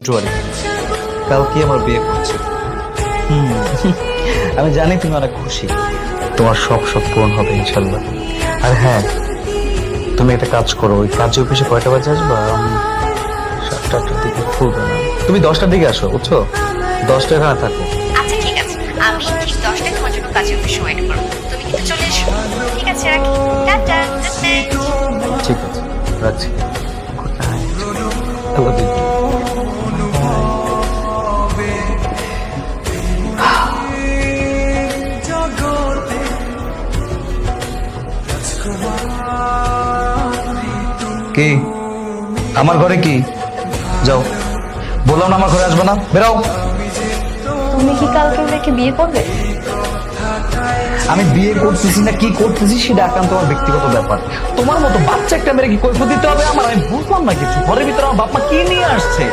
জুয়ারি, কালকে আমার বিয়ে করছে। আমি জানি তুমি অনেক খুশি, তোমার সব সব পূরণ হবে ইনশাল্লাহ। আর হ্যাঁ, তুমি একটা কাজ করো, ওই কাজে অফিসে কয়টা বাজে আসবা? আমি 7টা-8টার দিকে খুলবে না, তুমি 10টার দিকে আসো, বুঝছো? 10টা এখানে থাকো। আচ্ছা ঠিক আছে, আমি ঠিক 10টায় তোমার জন্য কাজে অফিসে ওয়েট করবো, তুমি কিন্তু চলে এসো। ঠিক আছে, রাখি। Tata, good night. ঠিক আছে, রাখছি। Good night, I love you. কি আমার ঘরে কি? যাও, বললাম না আমার ঘরে আসবে না, বেরাও। তুমি কি কালকে ওদেরকে বিয়ে করবে? আমি বিয়ে করতেছি না কি করতেছি সেটা একান্ত আমার ব্যক্তিগত ব্যাপার। তোমার মতো বাচ্চা একটা মেরে কি কৈফিয়ত দিতে হবে আমার? আমি বুঝলাম না কিছু। ঘরের ভিতরে আমার বাপ মা কি নিয়ে আসছে?